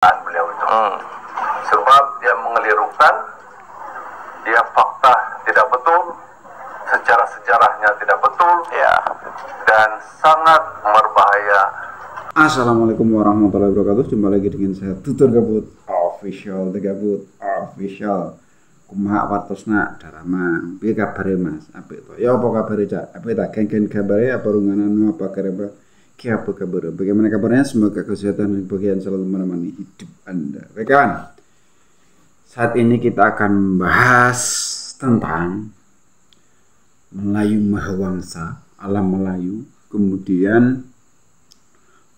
beliau itu. Sebab dia mengelirukan, dia fakta tidak betul, secara sejarahnya tidak betul, dan sangat berbahaya. Assalamualaikum warahmatullahi wabarakatuh. Jumpa lagi dengan saya Tutur Gabut Official, The Gabut Official. Kumaha wartosna darama. Piye kabare Mas? Apik to. Ya apa kabare Cak? Apik ta geng-geng kabare apa rungananmu apa kareba? Ki apa kabar? Bagaimana kabarnya? Semoga kesehatan dan kebahagiaan selalu menemani hidup Anda. Baik kawan. Saat ini kita akan membahas tentang Melayu Mahawangsa, alam Melayu, kemudian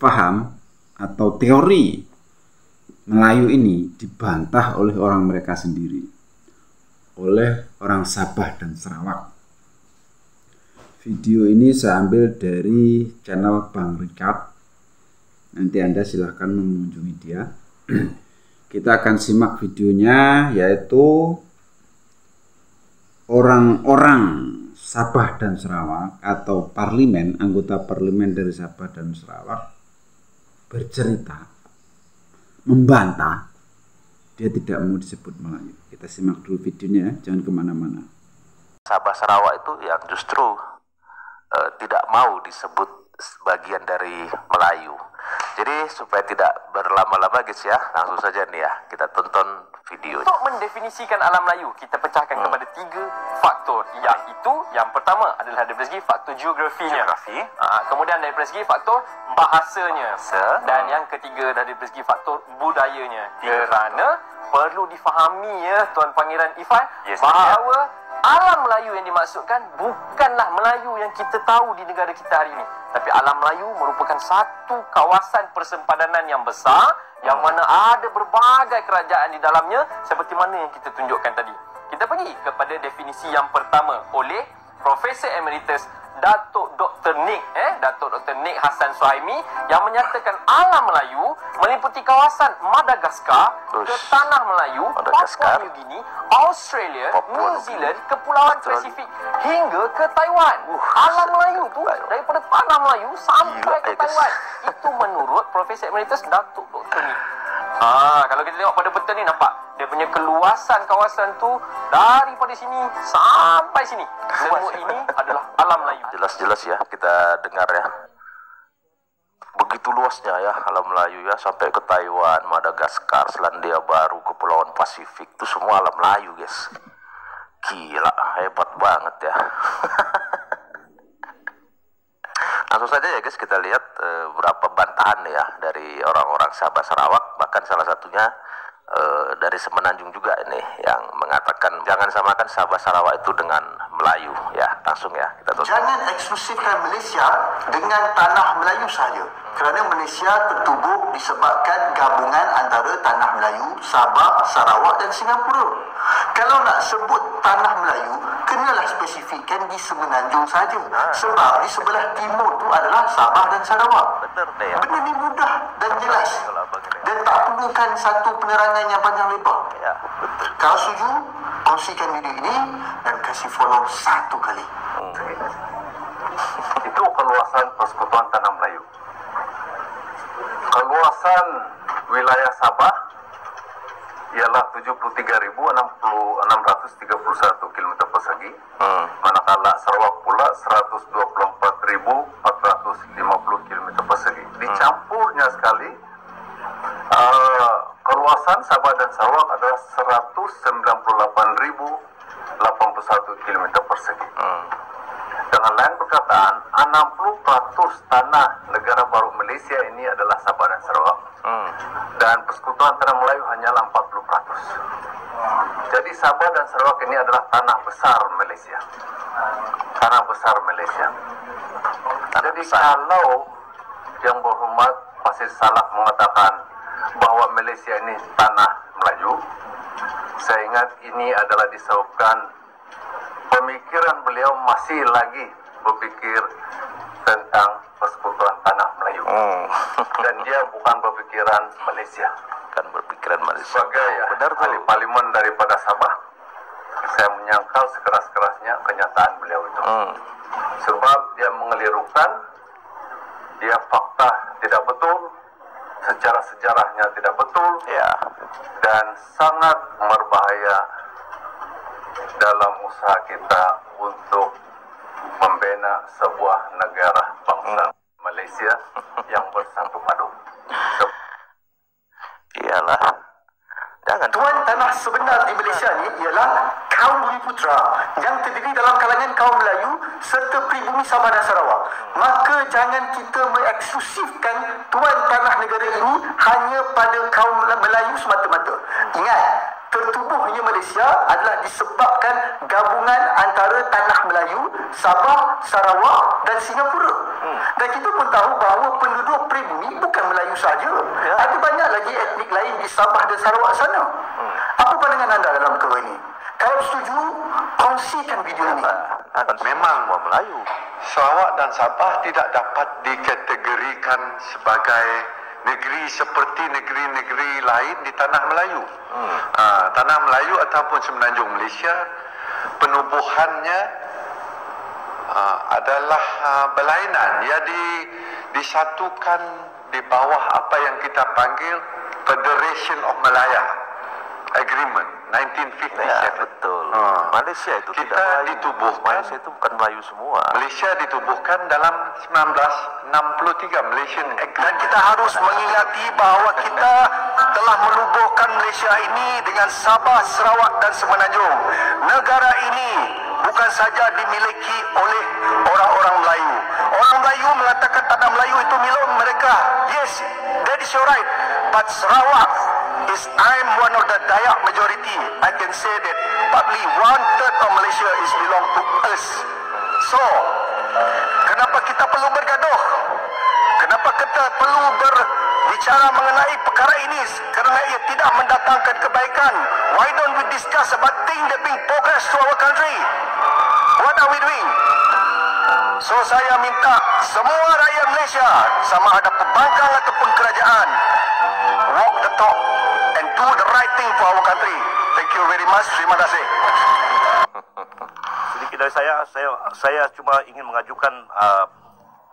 paham atau teori Melayu ini dibantah oleh orang mereka sendiri, oleh orang Sabah dan Sarawak. Video ini saya ambil dari channel Bang Richard. Nanti Anda silahkan mengunjungi dia. Kita akan simak videonya, yaitu orang-orang Sabah dan Sarawak atau parlemen, anggota parlemen dari Sabah dan Sarawak bercerita, membantah dia tidak mau disebut Melayu. Kita simak dulu videonya, jangan kemana-mana. Sabah Sarawak itu yang justru tidak mau disebut bagian dari Melayu. Jadi supaya tidak berlama-lama guys ya, langsung saja nih ya, kita tonton video. Untuk mendefinisikan alam Melayu, kita pecahkan kepada 3 faktor. Yang pertama adalah dari segi faktor geografinya. Kemudian dari segi faktor bahasanya. Dan yang ketiga dari segi faktor budayanya. Kerana perlu difahami ya Tuan Pangeran Ifan, bahawa alam Melayu yang dimaksudkan bukanlah Melayu yang kita tahu di negara kita hari ini. Tapi alam Melayu merupakan satu kawasan persempadanan yang besar, yang mana ada berbagai kerajaan di dalamnya, seperti mana yang kita tunjukkan tadi. Kita pergi kepada definisi yang pertama oleh Profesor Emeritus Datuk Dr. Nick Hassan Suhaimi, yang menyatakan alam Melayu meliputi kawasan Madagaskar, ke Tanah Melayu, Papua New Guinea, Australia, New Zealand, Kepulauan Pasifik hingga ke Taiwan. Alam Melayu tu daripada Tanah Melayu sampai ke Taiwan. Itu menurut Profesor Emeritus Datuk Dr. Nick. Kalau kita tengok pada peta ni, nampak dia punya keluasan kawasan tu daripada sini sampai sini. Semua ini adalah alam Melayu. Jelas-jelas ya kita dengar ya. Begitu luasnya ya alam Melayu ya, sampai ke Taiwan, Madagaskar, Selandia Baru, Kepulauan Pasifik, itu semua alam Melayu guys. Gila, hebat banget ya. Langsung saja ya guys, kita lihat berapa bantahan ya dari orang-orang Sabah Sarawak. Bahkan salah satunya dari Semenanjung juga ini, yang mengatakan jangan samakan Sabah Sarawak itu dengan Melayu ya. Langsung ya kita tonton. Jangan eksklusifkan Malaysia dengan tanah Melayu sahaja, kerana Malaysia tertubuh disebabkan gabungan antara tanah Melayu, Sabah, Sarawak dan Singapura. Kalau nak sebut tanah Melayu, kenalah spesifikkan di Semenanjung saja. Sebab di sebelah timur tu adalah Sabah dan Sarawak. Benar deh ya. Benda ni mudah dan jelas, dan tak perlukan satu penerangan yang panjang lebar. Ya, betul. Kalau setuju, kongsikan video ini dan kasih follow 1 kali. Itu keluasan Persekutuan Tanah Melayu. Keluasan wilayah Sabah ialah 73.631 km persegi, manakala Sarawak pula 124.450 km persegi. Dicampurnya sekali, keluasan Sabah dan Sarawak adalah 198.081 km persegi. Dengan lain perkataan, 60% tanah negara baru Malaysia ini adalah Sabah dan Sarawak. Dan Persekutuan Tanah Melayu hanyalah 40%. Jadi Sabah dan Sarawak ini adalah tanah besar Malaysia. Tanah besar Malaysia. Jadi kalau yang berhormat Pasir Salak mengatakan bahwa Malaysia ini tanah Melayu, saya ingat ini adalah disebabkan pemikiran beliau masih lagi berpikir tentang Persekutuan Tanah Melayu. Dan dia bukan berpikiran Malaysia. Kan berpikiran Malaysia. Sebagai ahli parlimen daripada Sabah, saya menyangkal sekeras-kerasnya kenyataan beliau itu. Sebab dia mengelirukan, dia fakta tidak betul, secara sejarahnya tidak betul, Ya. dan sangat berbahaya dalam usaha kita untuk membina sebuah negara bangsa Malaysia yang bersatu padu. Iyalah. Jangan. Tuan tanah sebenar di Malaysia ni ialah kaum Bumiputera yang terdiri dalam kalangan kaum Melayu serta pribumi Sabah dan Sarawak. Maka jangan kita mengeksklusifkan tuan tanah negara ini hanya pada kaum Melayu semata-mata. Ingat, tertubuhnya Malaysia adalah disebabkan gabungan antara tanah Melayu, Sabah, Sarawak dan Singapura. Dan kita pun tahu bahawa penduduk pribumi bukan Melayu sahaja. Ada banyak lagi etnik lain di Sabah dan Sarawak sana. Apa pandangan anda dalam perkara ini? Kalau setuju, kongsikan video ini. Memang semua Melayu. Sarawak dan Sabah tidak dapat dikategorikan sebagai negeri seperti negeri-negeri lain di Tanah Melayu. Tanah Melayu ataupun Semenanjung Malaysia, penubuhannya adalah berlainan. Ia disatukan di bawah apa yang kita panggil Federation of Malaya Agreement 1957. Ya, betul. Malaysia itu Kita tidak Melayu. ditubuhkan. Malaysia itu bukan Melayu semua. Malaysia ditubuhkan dalam 1963 Malaysian Act. Dan kita harus mengingati bahawa kita telah menubuhkan Malaysia ini dengan Sabah, Sarawak dan Semenanjung. Negara ini bukan saja dimiliki oleh orang-orang Melayu. Orang Melayu mengatakan tanah Melayu itu milik mereka. Yes, that is your right. But Sarawak I'm one of the Dayak majority. I can say that partly 1/3 of Malaysia is belong to us. So, kenapa kita perlu bergaduh? Kenapa kita perlu berbicara mengenai perkara ini? Kerana ia tidak mendatangkan kebaikan. Why don't we discuss about things that bring progress to our country? What are we doing? So saya minta semua rakyat Malaysia, sama ada pembangkang ataupun kerajaan, walk the talk and do the right thing for our country. Thank you very much. Terima kasih. Sedikit dari saya cuma ingin mengajukan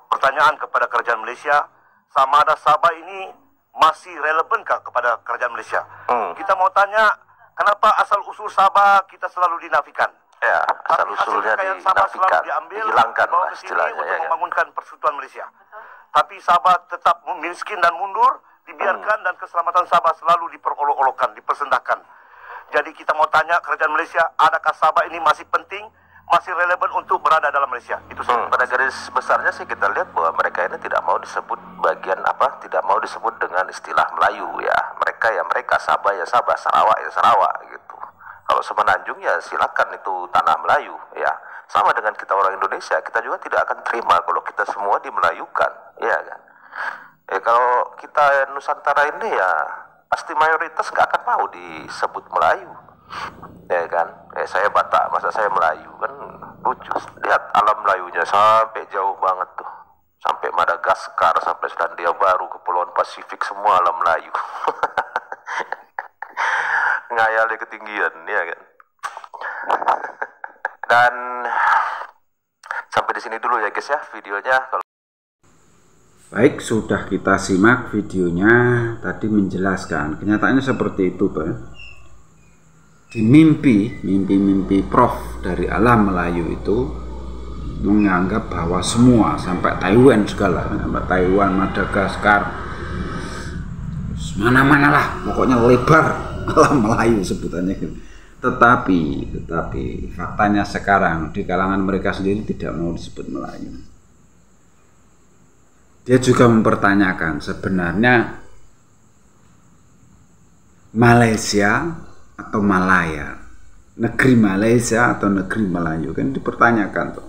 pertanyaan kepada kerajaan Malaysia, sama ada Sabah ini masih relevankah kepada kerajaan Malaysia? Kita mau tanya, kenapa asal-usul Sabah kita selalu dinafikan? Ya, asal-usulnya dinafikan, dihilangkan lah istilahnya. Untuk Ya, kan? membangunkan persekutuan Malaysia. Tapi Sabah tetap miskin dan mundur, dibiarkan dan keselamatan Sabah selalu diperolok-olokkan, dipersendahkan. Jadi kita mau tanya kerajaan Malaysia, adakah Sabah ini masih penting, masih relevan untuk berada dalam Malaysia? Itu saja. Pada garis besarnya sih kita lihat bahwa mereka ini tidak mau disebut bagian apa, tidak mau disebut dengan istilah Melayu ya. Mereka ya mereka, Sabah ya Sabah, Sarawak ya Sarawak gitu. Kalau Semenanjung ya silakan itu tanah Melayu ya. Sama dengan kita orang Indonesia, kita juga tidak akan terima kalau kita semua dimelayukan, ya kan. Kalau kita Nusantara ini ya pasti mayoritas gak akan mau disebut Melayu, ya kan. Saya Batak, masa saya Melayu, kan lucu. Lihat alam Melayunya sampai jauh banget tuh, sampai Madagaskar, sampai Selandia Baru, Kepulauan Pasifik, semua alam Melayu. Ngayal di ketinggian, ya kan. Dan sampai di sini dulu ya guys ya videonya. Baik, sudah kita simak videonya tadi menjelaskan kenyataannya seperti itu, Pak. Di mimpi Prof dari alam Melayu itu menganggap bahwa semua sampai Taiwan segala, sampai Taiwan, Madagaskar, mana-mana lah, pokoknya lebar alam Melayu sebutannya gitu. Tetapi faktanya sekarang di kalangan mereka sendiri tidak mau disebut Melayu. Dia juga mempertanyakan sebenarnya Malaysia atau Malaya, negeri Malaysia atau negeri Melayu, kan dipertanyakan tuh.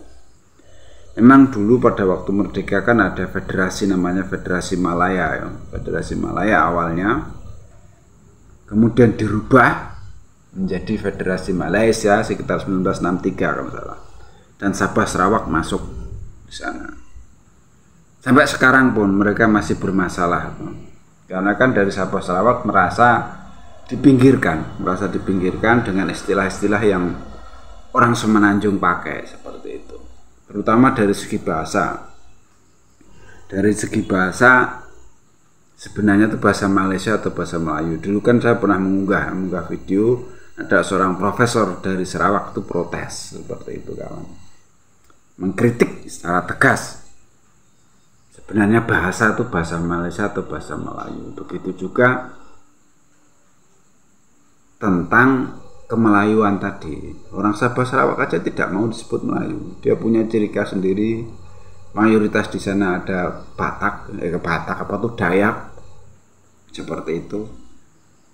Memang dulu pada waktu merdeka kan ada federasi namanya Federasi Malaya ya. Federasi Malaya awalnya, kemudian dirubah menjadi Federasi Malaysia sekitar 1963 kalau salah. Dan Sabah Sarawak masuk di sana. Sampai sekarang pun mereka masih bermasalah. Karena kan dari Sabah Sarawak merasa dipinggirkan dengan istilah-istilah yang orang Semenanjung pakai seperti itu. Terutama dari segi bahasa. Dari segi bahasa sebenarnya itu bahasa Malaysia atau bahasa Melayu. Dulu kan saya pernah mengunggah video, ada seorang profesor dari Sarawak itu protes seperti itu kawan, mengkritik secara tegas sebenarnya bahasa itu bahasa Malaysia atau bahasa Melayu. Begitu juga tentang kemelayuan tadi, orang Sabah Sarawak aja tidak mau disebut Melayu, dia punya ciri khas sendiri. Mayoritas di sana ada Batak apa tuh Dayak, seperti itu.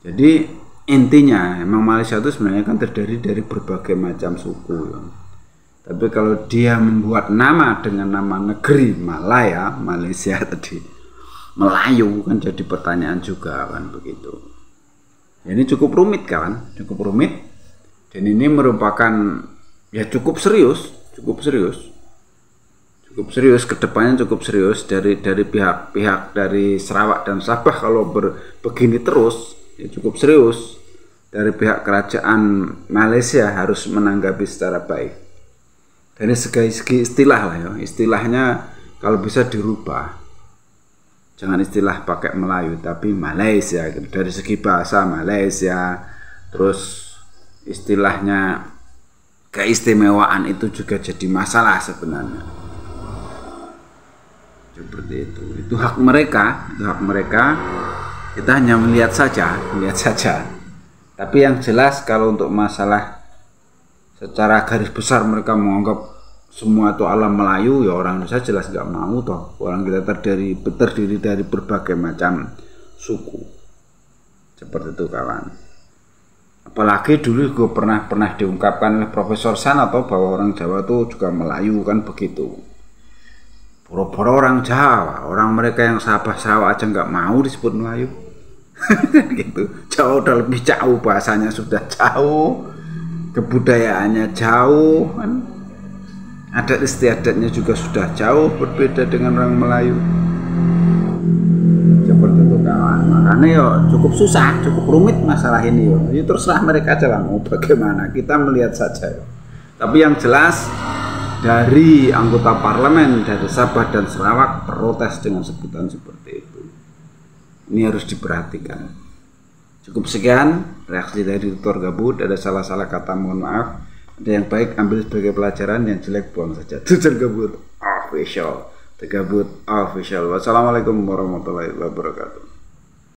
Jadi intinya emang Malaysia itu sebenarnya kan terdiri dari berbagai macam suku ya. Tapi kalau dia membuat nama dengan nama negeri Malaya, Malaysia tadi, Melayu, kan jadi pertanyaan juga kan begitu. Ini cukup rumit kawan, cukup rumit. Dan ini merupakan ya cukup serius kedepannya cukup serius dari pihak dari Sarawak dan Sabah. Kalau begini terus ya cukup serius. Dari pihak kerajaan Malaysia harus menanggapi secara baik. Dari segi istilah lah ya, istilahnya kalau bisa dirubah, jangan istilah pakai Melayu tapi Malaysia gitu. Dari segi bahasa Malaysia, terus istilahnya keistimewaan itu juga jadi masalah sebenarnya. Seperti itu hak mereka, kita hanya melihat saja. Tapi yang jelas kalau untuk masalah secara garis besar mereka menganggap semua itu alam Melayu, ya orang Indonesia jelas nggak mau toh. Orang kita terdiri dari berbagai macam suku, seperti itu kawan. Apalagi dulu gue pernah diungkapkan oleh Profesor San atau bahwa orang Jawa itu juga Melayu kan begitu. Boro-boro orang Jawa, orang mereka yang Sabah Sarawak aja nggak mau disebut Melayu. Gitu. Jawa udah lebih jauh, bahasanya sudah jauh, kebudayaannya jauh, kan? Adat istiadatnya juga sudah jauh berbeda dengan orang Melayu. Seperti itu kawan. Makanya ya cukup susah, cukup rumit masalah ini ya. Ya terserah mereka aja lah mau bagaimana. Kita melihat saja. Tapi yang jelas dari anggota parlemen dari Sabah dan Sarawak protes dengan sebutan seperti itu. Ini harus diperhatikan. Cukup sekian reaksi dari Tutor Gabut. Ada salah-salah kata mohon maaf. Ada yang baik ambil sebagai pelajaran, yang jelek buang saja. Tutor Gabut Official. Gabut Official. Wassalamualaikum warahmatullahi wabarakatuh.